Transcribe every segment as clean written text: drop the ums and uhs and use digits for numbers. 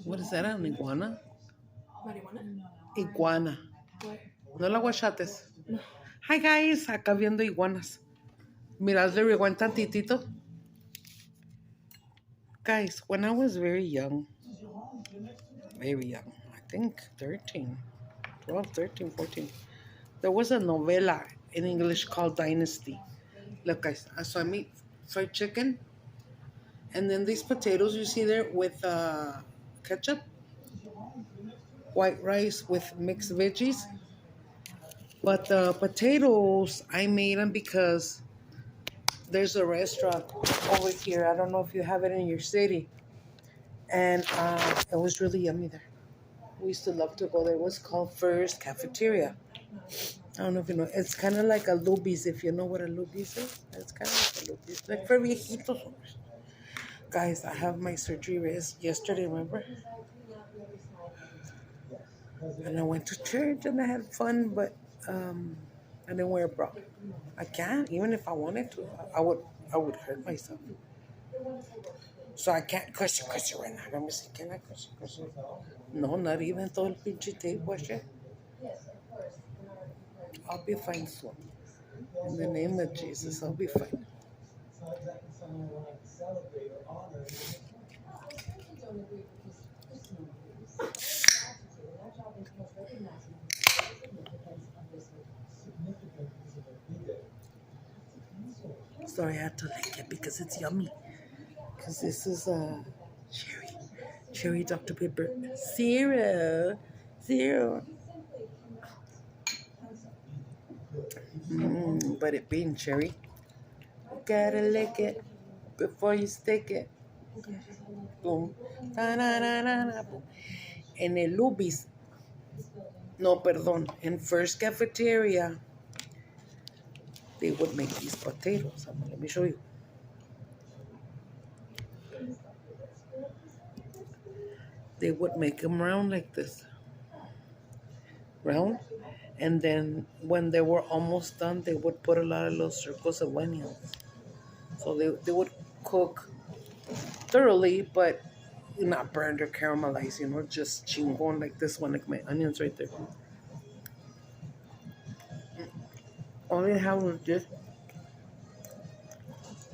What is that, an iguana? ¿Marihuana? Iguana. What? No la guachates. No. Hi guys, acá viendo iguanas. Mira, le rewind tantitito. Guys, when I was very young, I think 13, 12, 13, 14, there was a novela in English called Dynasty. Look guys, so I made fried chicken, and then these potatoes you see there with ketchup, white rice with mixed veggies. But the potatoes, I made them because there's a restaurant over here. I don't know if you have it in your city. And it was really yummy there. We used to love to go there. It was called First Cafeteria. I don't know if you know. It's kind of like a Luby's, if you know what a Luby's is. It's kind of like a Luby's. Like for viejitos. Guys, I have my surgery yesterday, remember? And I went to church and I had fun, but I didn't wear a bra. I can't, even if I wanted to. I would hurt myself. So I can't cuss you right now. Let me see, can I cuss you? No, not even todo el pinche tape wash it. I'll be fine soon. In the name of Jesus, I'll be fine. Sorry, I had to lick it because it's yummy. Because this is cherry Dr. Pepper. Zero. But it being cherry, you gotta lick it before you stick it. Boom. Da-na-na-na-na, boom. En el Luby's, no, perdón, in First Cafeteria, they would make these potatoes. Let me show you. They would make them round like this. Round. And then when they were almost done, they would put a lot of little circles of onions. So they would cook thoroughly, but not burned or caramelized, just chingon like this one, like my onions right there. All they have was just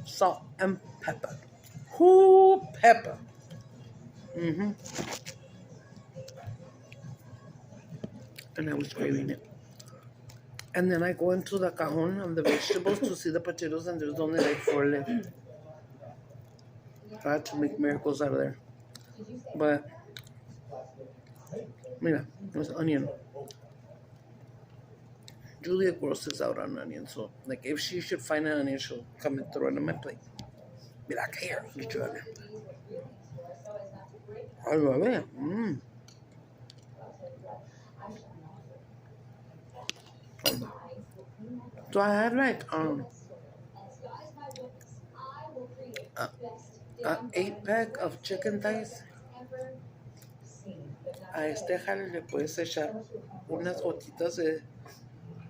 salt and pepper. Pepper. And I was craving it. And then I go into the cajon of the vegetables to see the potatoes, and there's only like 4 left. I had to make miracles out of there. But, mira, there's onion. Julia grosses out on onion, so like if she should find an onion, she'll come and throw it on my plate. Be like, here, you try it. I love it. So I had like 8-pack of chicken thighs. A este jale le puedes echar unas gotitas de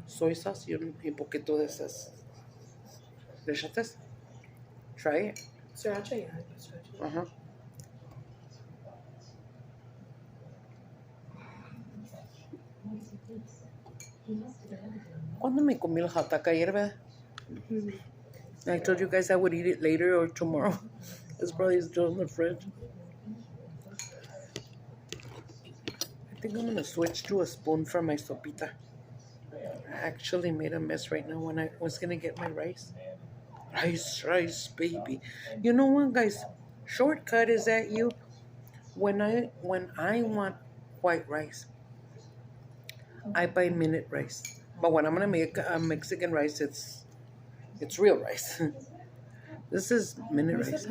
soy sauce y un poquito de esas de chates. Try it. Sriracha, yeah. Sriracha. ¿Cuándo me comí el hot dog ayer, verdad? I told you guys I would eat it later or tomorrow. It's probably still in the fridge. I think I'm gonna switch to a spoon for my sopita. I actually made a mess right now when I was gonna get my rice. Rice, baby. You know what, guys? Shortcut is that you. When I want white rice, I buy minute rice. But when I'm gonna make a Mexican rice, it's real rice. This is minute rice.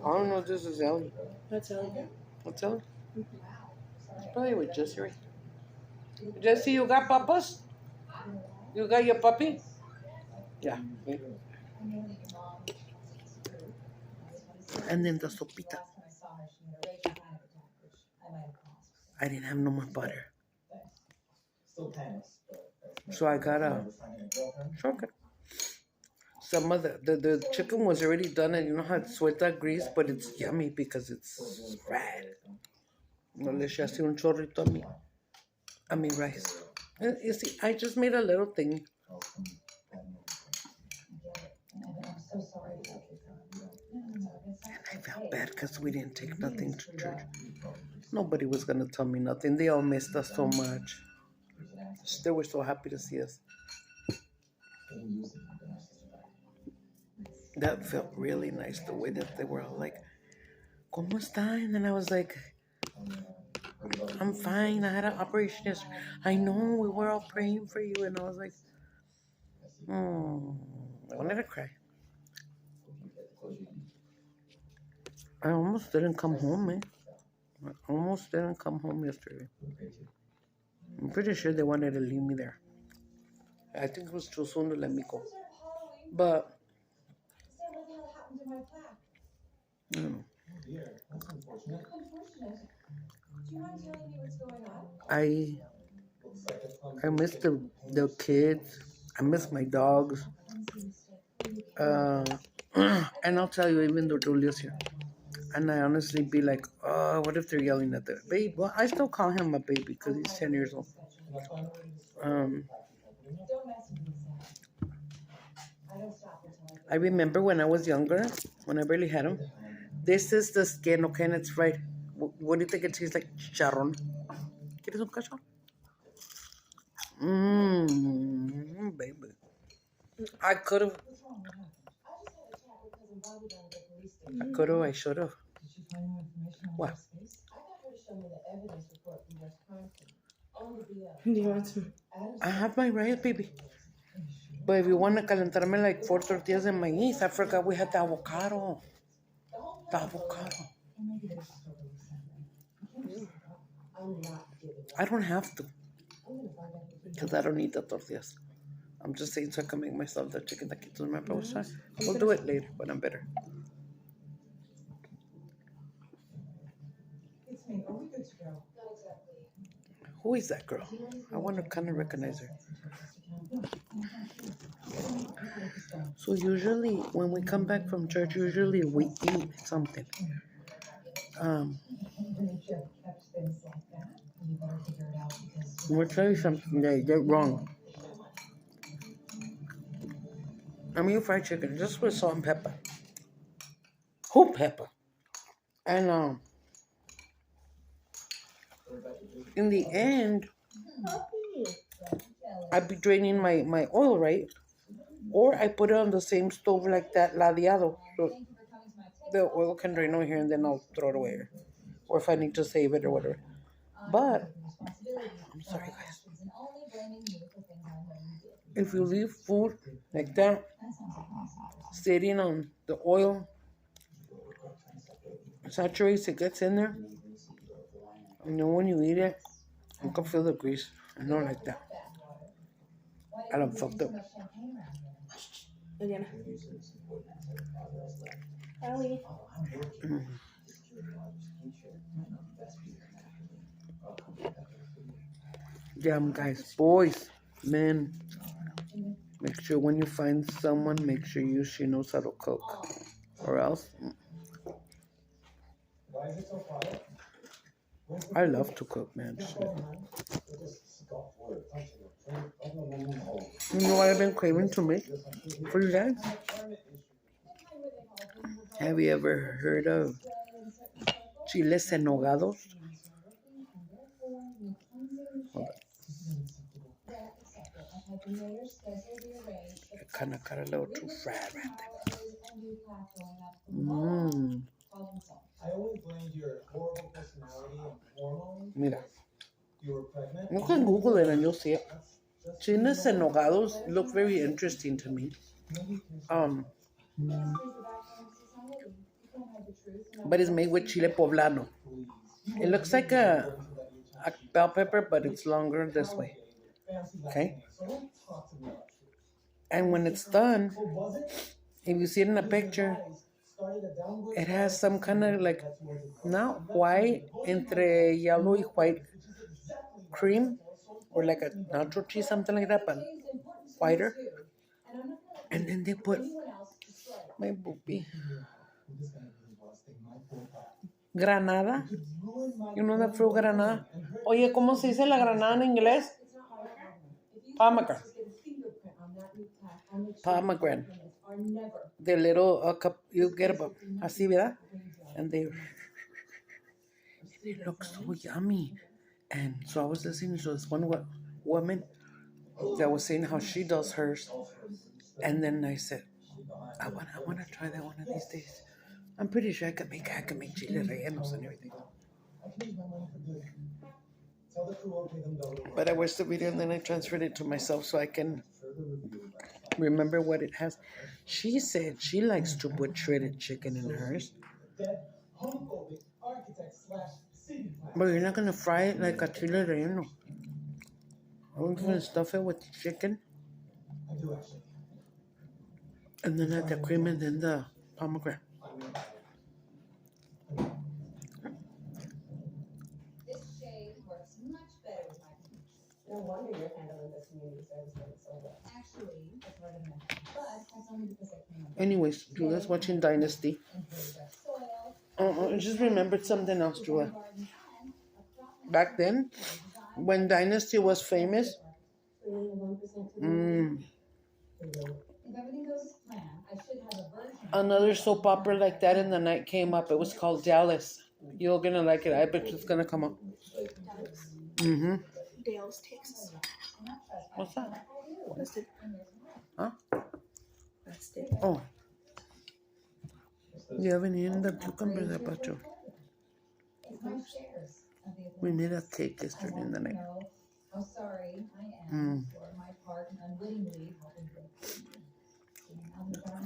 I don't know if this is Ellie. That's Ellie. What's Ellie? It's probably with Jesse, right? Jesse, you got papas? You got your puppy? Yeah. Okay. And then the sopita. I didn't have no more butter. So I got a shortcut. Some of the chicken was already done, and you know how it's suelta grease, but it's yummy because it's fried. No le eché así un chorrito a mi rice. And you see, I just made a little thing. And I felt bad because we didn't take nothing to church. Nobody was going to tell me nothing. They all missed us so much. They were so happy to see us. That felt really nice, the way that they were all like, ¿Cómo está? And then I was like, I'm fine. I had an operation yesterday. I know, we were all praying for you. And I was like, I wanted to cry. I almost didn't come home, man. I almost didn't come home yesterday. I'm pretty sure they wanted to leave me there. I think it was too soon to let me go. But, I don't know. I miss the kids. I miss my dogs. And I'll tell you, even though Julio's here, and I honestly be like, oh, what if they're yelling at the baby? Well, I still call him a baby because he's 10 years old. I remember when I was younger, when I barely had him, this is the skin, okay, and it's right. What do you think it tastes like? Chicharrón. ¿Quieres un cachorro? Baby. I could have, I should have. What? Do you want some? I have my rice, baby. But if you want to calentarme like 4 tortillas de maíz, I forgot we had the avocado. The avocado. I don't have to. Because I don't need the tortillas. I'm just saying so I can make myself the chicken taquitos. Remember I was trying? We'll do it later when I'm better. Who is that girl? I want to kind of recognize her. So usually when we come back from church, usually we eat something. I'm going to tell you something that you get wrong. I mean fried chicken, just with salt and pepper. Whole pepper. And in the end, I'd be draining my oil, right? Or I put it on the same stove like that ladeado. So the oil can drain over here and then I'll throw it away. Or if I need to save it or whatever. But, I'm sorry guys. If you leave food like that, sitting on the oil, saturates, it gets in there. And then when you eat it, you can feel the grease. I don't like that. I don't fucked up. Eliana. Ellie. Yeah, guys, boys, men, make sure when you find someone, make sure she knows how to cook. Or else, I love to cook, man. You know what I've been craving to make for you guys? Have you ever heard of chiles enogados? Hold on. It kind of got a little too fried right there. Mira. You can Google it and you'll see it. Chiles enogados look very interesting to me. But it's made with chile poblano. It looks like a bell pepper, but it's longer this way. Okay? And when it's done, if you see it in a picture, it has some kind of like, not white, entre yellow y white cream or like a nacho cheese, something like that, but whiter. And then they put my boopy granada. You know the fruit granada? Oye, ¿cómo se dice la granada en inglés? Pomegranate. Pomegranate. The little cup, you get así, ¿verdad? And they look so yummy. And so I was listening to this one woman that was saying how she does hers. And then I said, I want to try that one of these days. I'm pretty sure I can make chile rellenos and everything. But I watched the video and then I transferred it to myself so I can remember what it has. She said she likes to put shredded chicken in hers. But you're not going to fry it like a chile relleno. I'm going to stuff it with chicken. And then add the cream and then the pomegranate. No wonder you're handling the community service so well. Actually, it's recommended, but that's only because I came. Anyways, Julia's watching Dynasty. I just remembered something else, Julia. Back then, when Dynasty was famous, another soap opera like that in the night came up. It was called Dallas. You're gonna like it. I bet it's gonna come up. Dallas, Texas. What's that? That's it. Huh? That's it. Oh. You haven't eaten the cucumbers, Apacho. We made a cake yesterday in the night. How sorry I am for my part in unwittingly helping.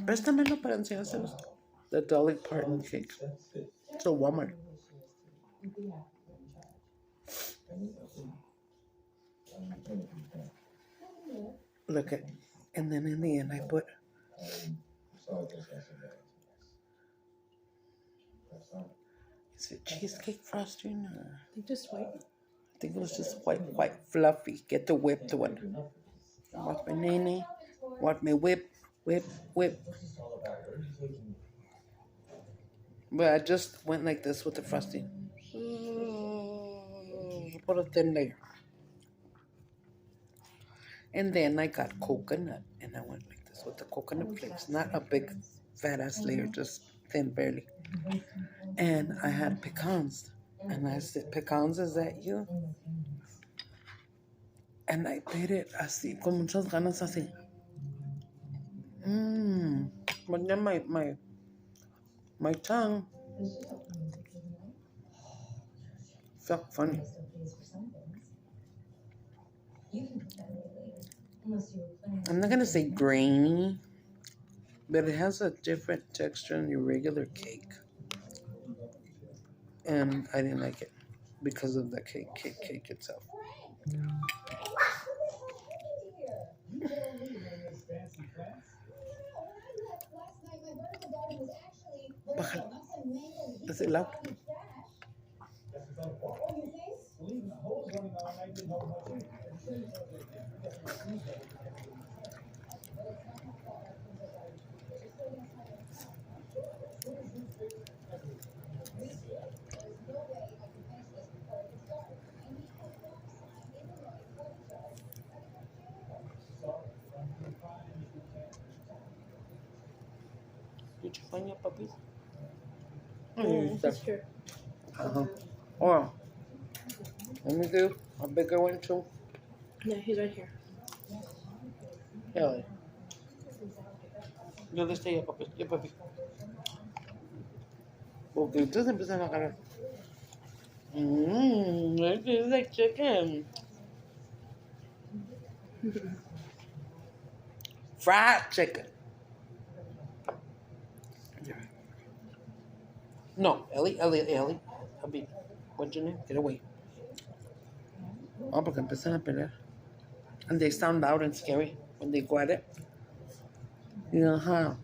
Préstamelo para enseñárselos. The Dolly Parton cake. It's a Walmart. Look at, and then in the end I put is it cheesecake frosting or I think just white. I think it was just white fluffy. Get the whipped one. Watch my nene. Watch me whip. But I just went like this with the frosting. Put a thin layer. And then I got coconut, and I went like this with the coconut flakes. Not a big fat ass layer, just thin barely. And I had pecans. And I said, pecans, is that you? And I did it así, con muchas ganas así. But then my tongue felt funny. I'm not gonna say grainy, but it has a different texture than your regular cake. And I didn't like it because of the cake itself. Is it loud? Did you find your puppies? That's true. Oh, let me do a bigger one too. Yeah, he's right here. Really? ¿Dónde está ya, papi? Ya, papi. Porque ustedes empiezan a agarrar. It tastes like chicken. Fried chicken. No, Ellie. Papi, what's your name? Get away. Oh, porque empiezan a pelear. And they sound loud and scary when they go at it. You know how?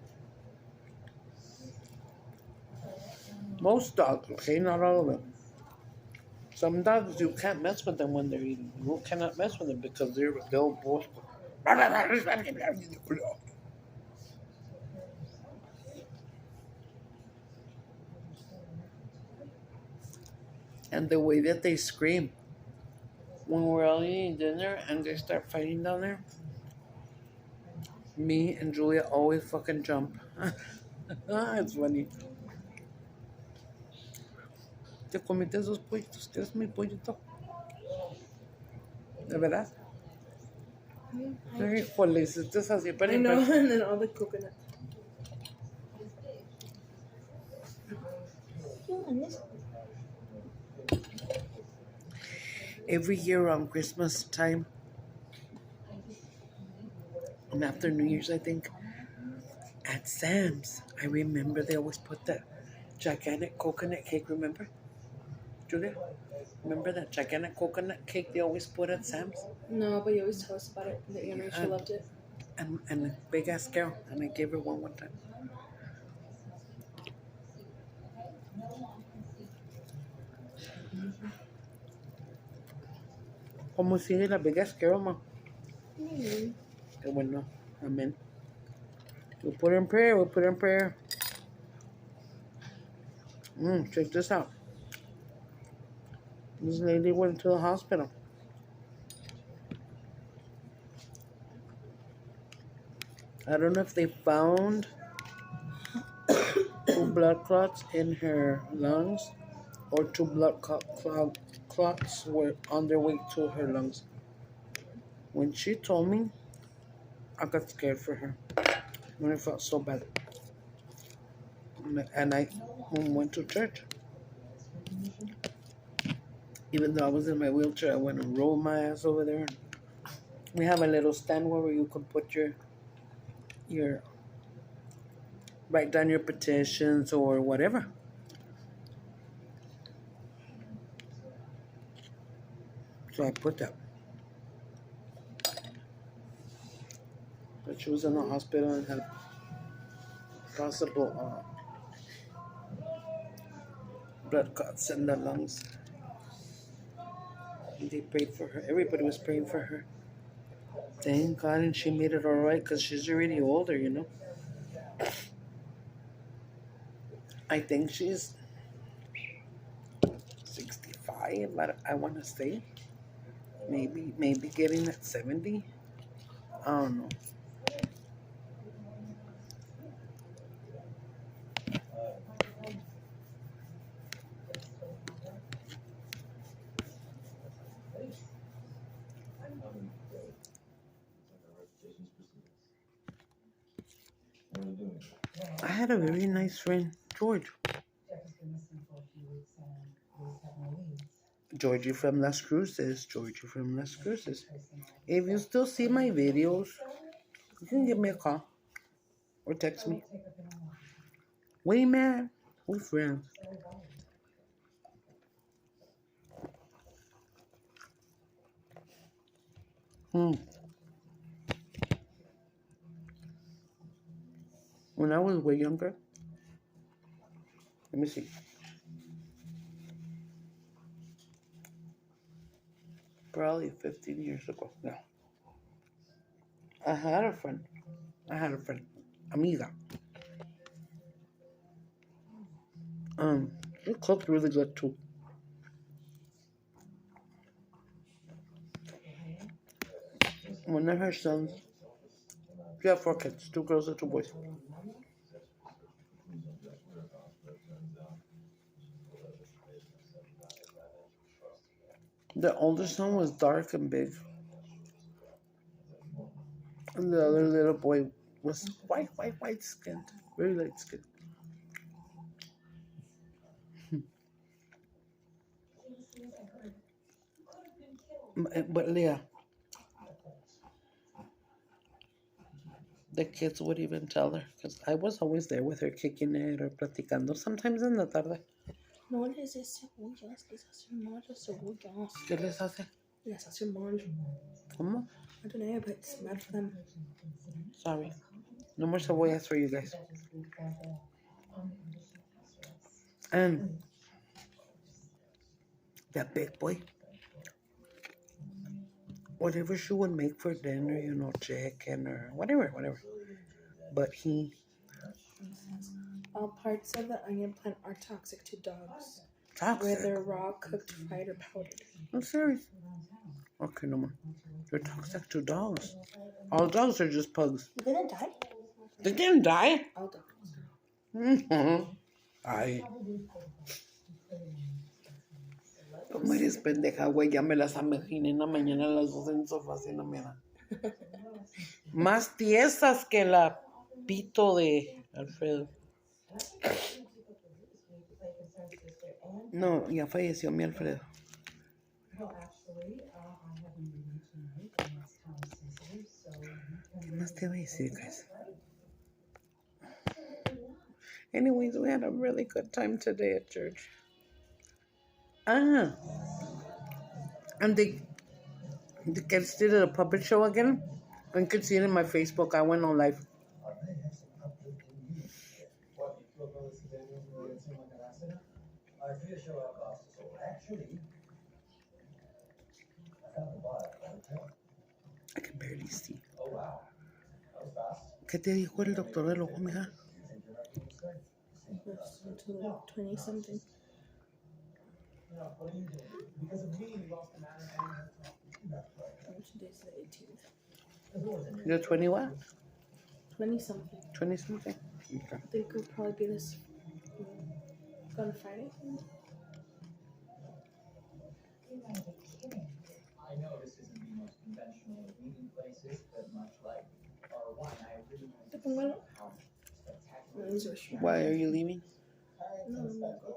Most dogs, okay, not all of them, Some dogs you can't mess with them when they're eating. You cannot mess with them because they'll both. And the way that they scream when we're all eating dinner and they start fighting down there, me and Julia always fucking jump. It's funny. ¿Te comiste esos pollitos? ¿Quieres mi pollito? ¿De verdad? Híjole, si estás así para I know, and then all the coconut. Every year around Christmas time, and after New Year's, I think, at Sam's, I remember they always put that gigantic coconut cake, remember? Julia? Remember that gigantic coconut cake they always put at Sam's? No, but you always tell us about it. That you know she loved it. And a big ass girl, and I gave her one time. Como sigue la big ass girl, ma? Qué bueno. Amen. We'll put her in prayer. We'll put her in prayer. Check this out. This lady went to the hospital. I don't know if they found 2 blood clots in her lungs or 2 blood clots were on their way to her lungs. When she told me, I got scared for her. When I felt so bad. And I went to church. Even though I was in my wheelchair, I went and rolled my ass over there. We have a little stand where you can put your write down your petitions or whatever. So I put that. But she was in the hospital and had possible blood clots in the lungs. And they prayed for her. Everybody was praying for her. Thank God, and she made it all right because she's already older, you know. I think she's 65, I want to say. Maybe getting at 70. I don't know. I had a very nice friend, George. Georgie from Las Cruces. Georgie from Las Cruces. If you still see my videos, you can give me a call or text me. Wait, man, we're friends. When I was way younger, let me see. Probably 15 years ago. No. I had a friend. Amiga. She cooked really good too. One of her sons, she had 4 kids, 2 girls and 2 boys. The older son was dark and big. And the other little boy was white skinned. Very light skinned. But Leah, the kids would even tell her, because I was always there with her, kicking it or platicando, sometimes en la tarde. No les des cebollas, les hace mal las cebollas. ¿Qué les hace? Les hace mal. ¿Cómo? I don't know, but it's bad for them. Sorry. No more cebollas for you guys. And That big boy. Whatever she would make for dinner, you know, chicken or whatever. But he All parts of the onion plant are toxic to dogs, toxic. whether raw, cooked, fried, or powdered. I'm serious. Okay, no more. They're toxic to dogs. All dogs are just pugs. They didn't die? They didn't die. All dogs. Mm-hmm. Ay. Como eres pendeja, güey. Ya me las imaginé en la mañana a las 2 en el sofá, así no me da. Más tiesas que la pito de Alfredo. No, ya falleció mi Alfredo. ¿Qué más te voy a decir, guys? Anyways, we had a really good time today at church. Ah. And the kids did a puppet show again. You can see it in my Facebook. I went on live. I can barely see. ¿Qué te dijo el doctor del ojo, mija? 20 something. Today's the 18th. You're 20 what? 20 something. 20 something? Okay. I think it'll probably be this on Friday. I know this isn't the most conventional of meeting places, but much like R1, I really want to see how spectacular. Why are you leaving? No, I'm gonna go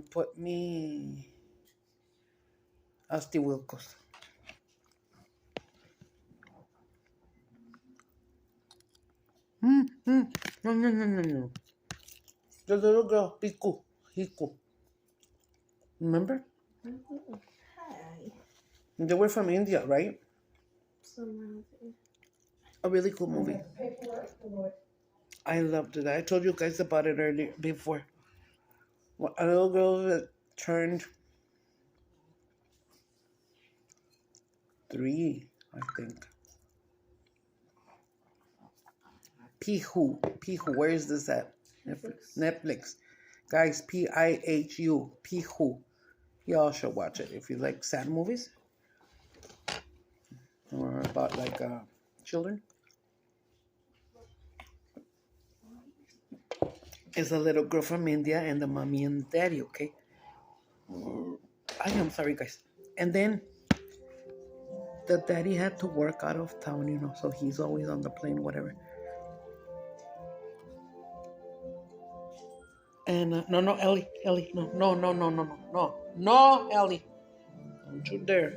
to Put me Asti Wilkos. No. The little girl, Piku, Hiku. Remember? Hi. They were from India, right? Somewhere there. A really cool movie. I loved it. I told you guys about it earlier before. A little girl that turned 3, I think. Pihu. Where is this at? Netflix. Guys, Pihu. Pihu. Y'all should watch it if you like sad movies. Or about like children. It's a little girl from India and the mommy and daddy, okay? I'm sorry, guys. And then the daddy had to work out of town, you know, so he's always on the plane, whatever. And no, Ellie, no, Ellie, don't you dare.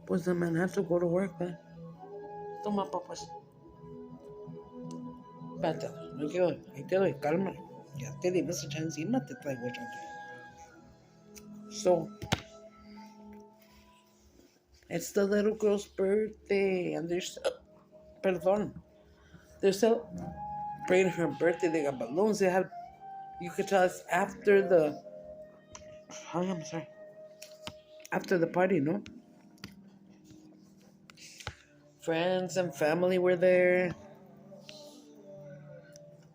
Pues the man had to go to work, man. Toma, papas. Espérate, no quiero, ahí te doy, calma. Ya te di esa echar encima, te traigo yo. So, it's the little girl's birthday, and they're celebrating her birthday. They got balloons. They have, you could tell it's after the, after the party, no? Friends and family were there.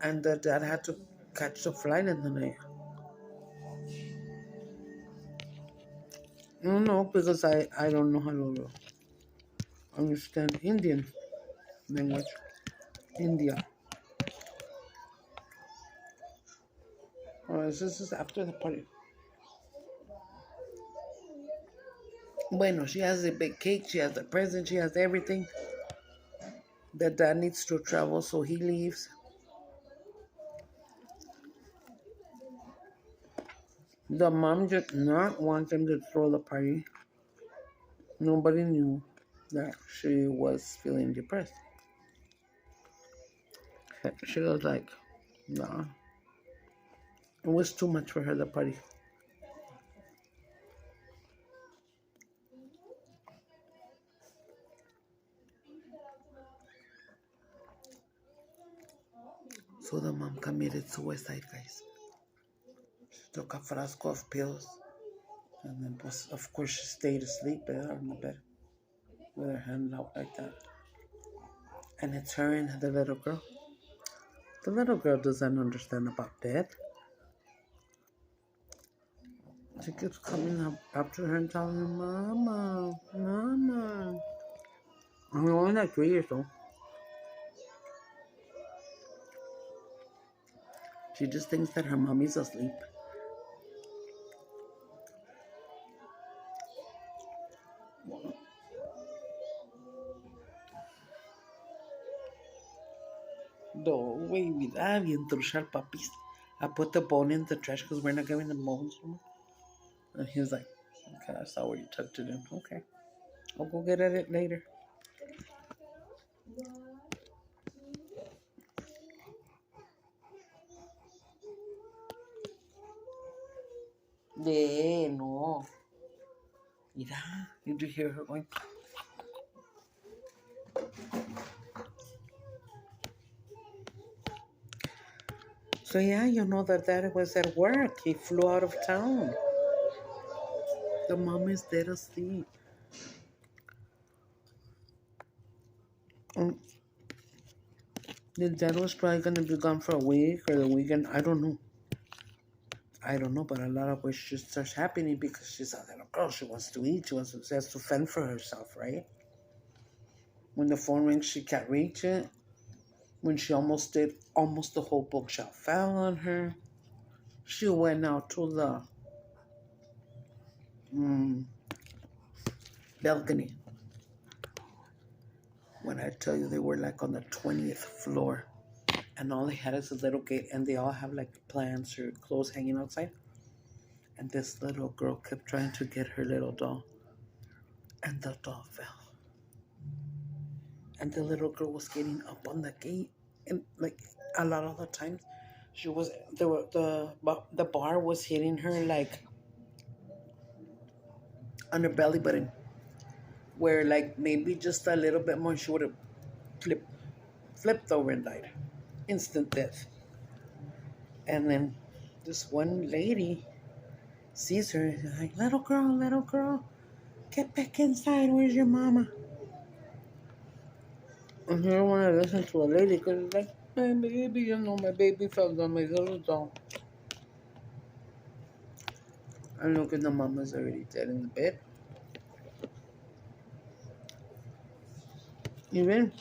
And the dad had to catch the flight in the night. No, because I don't know how to understand Indian language. India. Oh, this is after the party. Bueno, she has a big cake, she has the present, she has everything. The dad needs to travel, so he leaves. The mom did not want them to throw the party. Nobody knew that she was feeling depressed. She was like, nah. It was too much for her, the party. So the mom committed suicide, guys. She took a frasco of pills. And then, of course, she stayed asleep there on the bed with her hand out like that. And it's her and the little girl. The little girl doesn't understand about death. She keeps coming up after her and telling her, Mama, Mama. I'm only like 3 years old. She just thinks that her mommy's asleep. No, baby, bien truchar papis. I put the bone in the trash because we're not giving the bones. And he was like, okay, I saw where you tucked it in. Okay, I'll go get at it later. No. Mira, did you hear her going? So yeah, you know that dad was at work. He flew out of town. The mom is dead asleep. Um, the dad was probably gonna be gone for a week or the weekend. I don't know. But a lot of which just starts happening because she's a little girl. She wants to eat. She has to fend for herself, right? When the phone rings, she can't reach it. When she almost the whole bookshelf fell on her. She went out to the balcony. When I tell you they were like on the 20th floor, and all they had is a little gate, and they all have like plants or clothes hanging outside. And this little girl kept trying to get her little doll, and the doll fell. And the little girl was getting up on the gate, and like a lot of the times, the bar was hitting her like on her belly button, where like maybe just a little bit more she would have flipped over and died, instant death. And then this one lady sees her and is like, little girl, get back inside. Where's your mama? And you don't want to listen to a lady because it's like, my baby, my baby fell down my little doll. And look at the mama's already dead in the bed. Even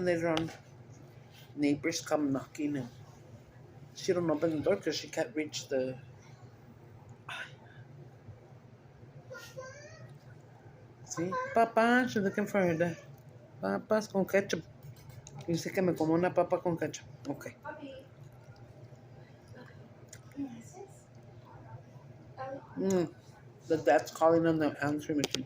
later on, neighbors come knocking and she don't open the door because she can't reach the... See? Papa, she's looking for her dad. Papas con ketchup. Dice que me como una papa con ketchup. Okay. The dad's calling on the answering machine.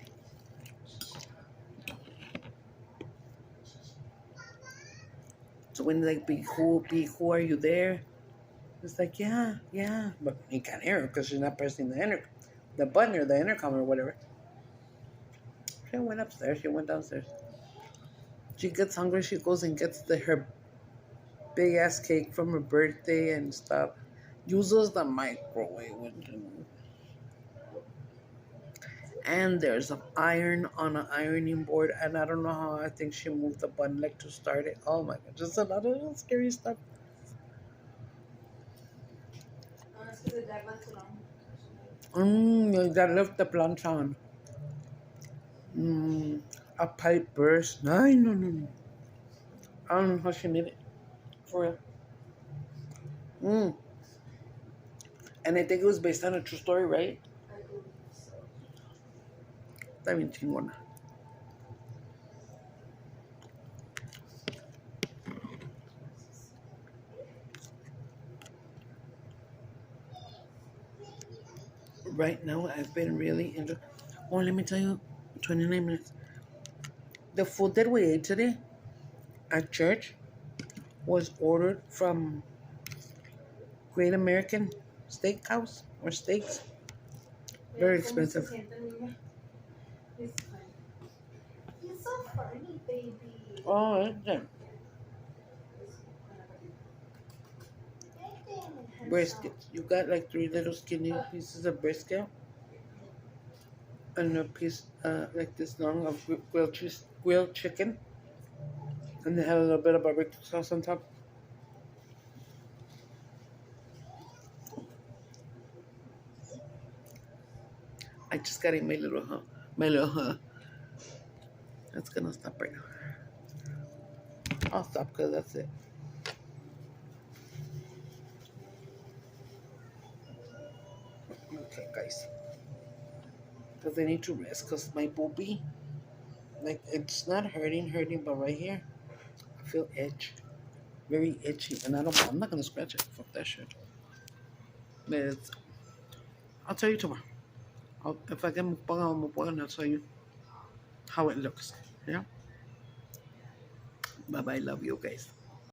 So when they like, who are you there? It's like, yeah. But he can't hear her because she's not pressing the button or the intercom or whatever. She went upstairs. She went downstairs. She gets hungry. She goes and gets her big ass cake from her birthday and stuff. Uses the microwave. And there's an iron on an ironing board. And I don't know how. I think she moved the button like to start it. Oh my God. Just a lot of scary stuff. That left the plancha on. A pipe burst. No. I don't know how she made it. For real. And I think it was based on a true story, right? Está bien chingona. Right now, I've been really enjoying. Oh, let me tell you, 29 minutes. The food that we ate today at church was ordered from Great American Steakhouse or Steaks. Very expensive. funny, baby. Oh, is it? Brisket. You got like 3 little skinny pieces of brisket and a piece like this long of grilled chicken, and they had a little bit of barbecue sauce on top. I just got in my little That's gonna stop right now. I'll stop because that's it. Okay, guys. Because I need to rest because my booby, like, it's not hurting, but right here, I feel itch. Very itchy. And I'm not going to scratch it. Fuck that shit. But I'll tell you tomorrow. If I get mukbang, I'll mukbang and I'll tell you how it looks. Yeah? Bye-bye. Love you guys.